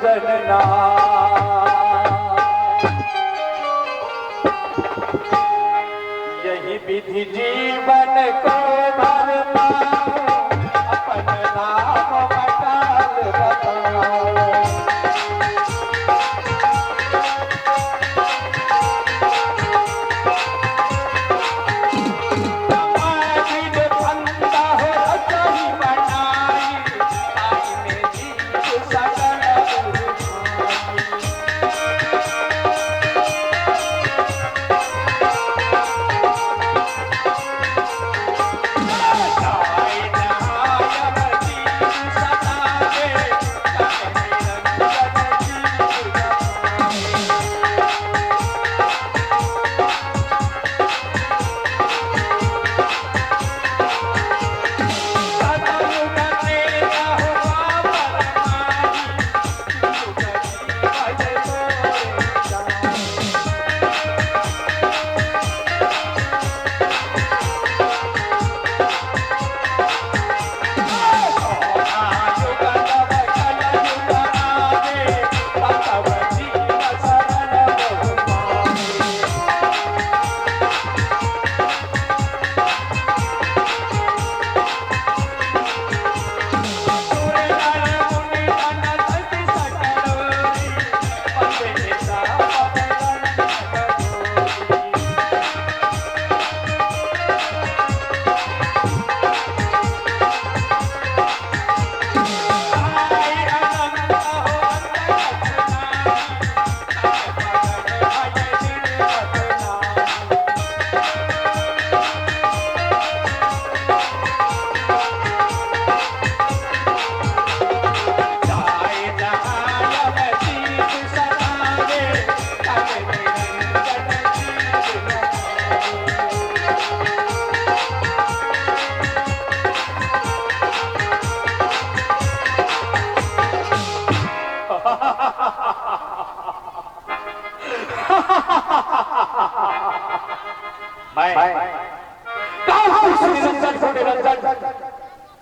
जनना। यही विधि जीवन को भरता, अपन नाम मकाल बताओ।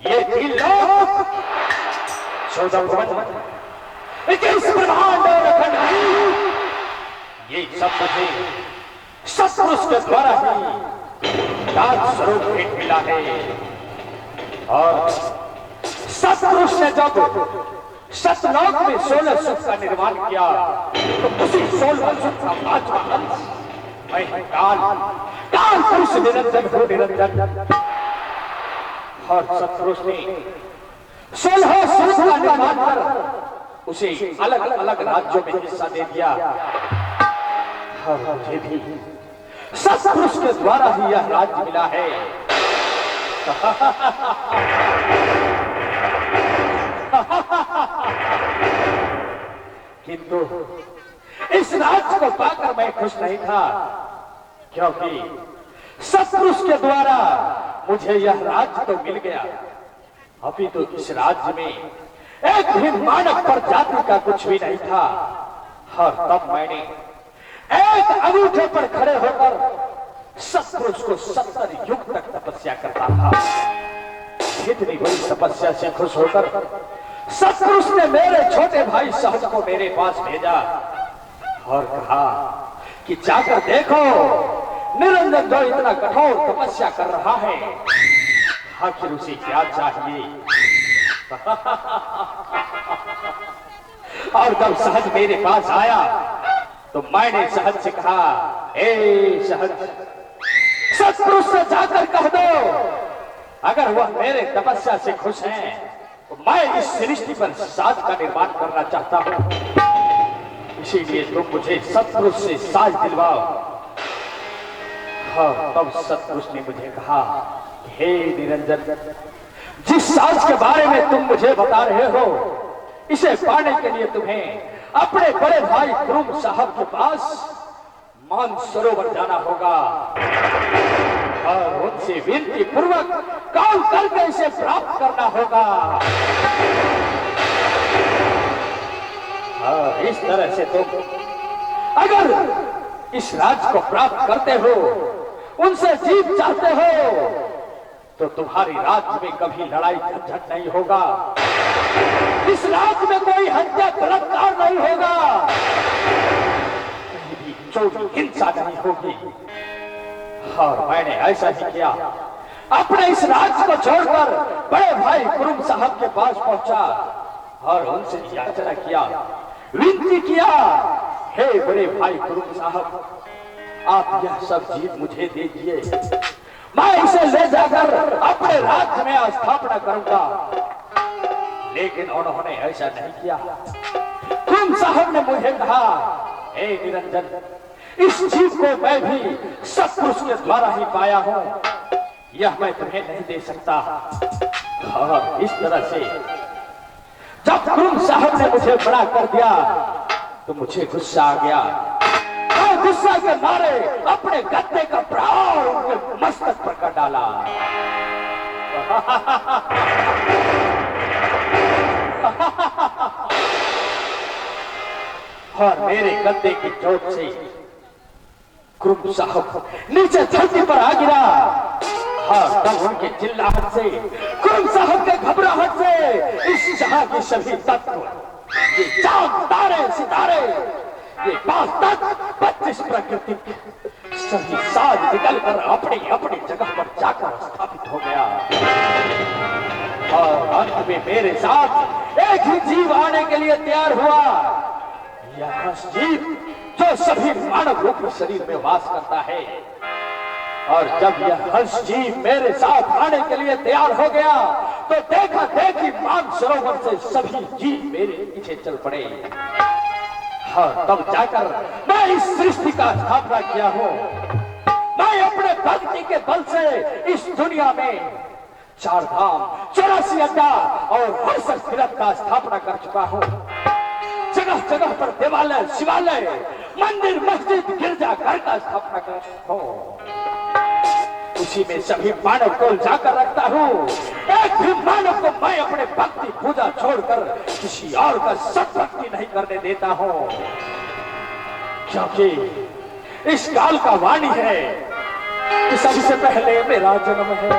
ये तीन लोग ये सब मुझे सतपुरुष के द्वारा ही दान स्वरूप भेंट मिला है। और सतपुरुष ने जब सतलोक में 16 सुख का निर्माण किया तो उसी 16 सुख का 5वां अंश मैं काल पुरुष निरंजन हो निरंजन। और सतपुरुष ने 16 सुख का निर्माण कर उसे अलग अलग राज्यों में हिस्सा दे दिया। और मुझे भी सतपुरुष के द्वारा ही यह राज्य मिला है। किंतु इस राज्य को पाकर मैं खुश नहीं था, क्योंकि सतपुरुष के द्वारा मुझे यह राज्य तो मिल गया, अभी तो इस राज्य में एक भी मानव प्रजाति का कुछ भी नहीं था। और तब मैंने एक अंगूठे पर खड़े होकर सतपुरुष को 70 युग तक तपस्या करता था। इतनी बड़ी तपस्या से खुश होकर सतपुरुष ने मेरे छोटे भाई सहज को मेरे पास भेजा और कहा कि जाकर देखो निरंजन जो इतना कठोर तपस्या कर रहा है, आखिर उसे क्या चाहिए। और जब सहज मेरे पास आया तो मैंने सहज से कहा, ए सहज, सतपुरुष से जाकर कह दो अगर वह मेरे तपस्या से खुश हैं तो मैं इस सृष्टि पर साज का निर्माण करना चाहता हूं, इसीलिए तुम मुझे सतपुरुष से साज दिलवाओ। हाँ, तब सतपुरुष ने मुझे कहा, हे निरंजन, जिस साज के बारे में तुम मुझे बता रहे हो, इसे पाने के लिए तुम्हें अपने बड़े भाई गुरु साहब के पास मानसरोवर जाना होगा और उनसे विनती पूर्वक कॉल करके इसे प्राप्त करना होगा। इस तरह से तुम अगर इस राज्य को प्राप्त करते हो, उनसे जीत चाहते हो, तो तुम्हारी राज्य में कभी लड़ाई झंझट नहीं होगा। इस राज्य में कोई हत्या बलात्कार नहीं होगा, कहीं भी चोरी हिंसा नहीं होगी। और मैंने ऐसा ही किया, अपने इस राज्य को छोड़कर बड़े भाई कुरुम साहब के पास पहुंचा और उनसे याचना किया, विनती किया, हे बड़े भाई कुरुम साहब, आप यह सब जीत मुझे दीजिए, मैं इसे ले जाकर अपने राज्य में स्थापना करूंगा। लेकिन उन्होंने ऐसा नहीं किया। कुरुम साहब ने मुझे कहा, हे निरंजन, इस जीव को मैं भी सत्पुरुष के द्वारा ही पाया हूं, यह मैं तुम्हें नहीं दे सकता। हाँ, इस तरह से जब कुरुम साहब ने मुझे बड़ा कर दिया तो मुझे गुस्सा आ गया। मैं गुस्सा के मारे अपने गद्दे का प्रहार उनके मस्तक पर कर डाला। और मेरे गद्दे की चोट से कुरुम साहब नीचे धरती पर आ गिरा। हाँ, तब उनके चिल्लाहट से, कुरुम साहब के घबराहट से इस जहां के सभी तत्व, ये चांद तारे सितारे, ये 5 तत्व 25 प्राकृतिक सभी साज निकलकर अपनी अपनी जगह पर जाकर स्थापित हो गया। और अंत में मेरे साथ एक ही जीव आने के लिए तैयार हुआ, यह हंस जीव जो सभी मानव रूप शरीर में वास करता है। और जब यह हंस जीव मेरे साथ आने के लिए तैयार हो गया तो देखा देखी मानसरोवर से सभी जीव मेरे पीछे चल पड़े। हाँ, तब जाकर मैं इस सृष्टि का स्थापना किया हूं। मैं अपने भक्ति के बल से इस दुनिया में 4 धाम, 84 अड्डा और 68 तीर्थ का स्थापना कर चुका हूं। जगह जगह पर देवालय, शिवालय, मंदिर, मस्जिद, गिरजा घर का स्थापना कर चुका हूं। उसी में सभी मानव को जाकर रखता हूँ। एक भी मानव को मैं अपने भक्ति पूजा छोड़कर किसी और का सत्भक्ति नहीं करने देता हूँ, क्योंकि इस काल का वाणी है कि सबसे पहले मेरा जन्म है,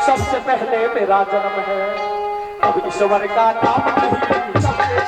सबसे पहले मेरा जन्म है, अब ईश्वर का नाम नहीं।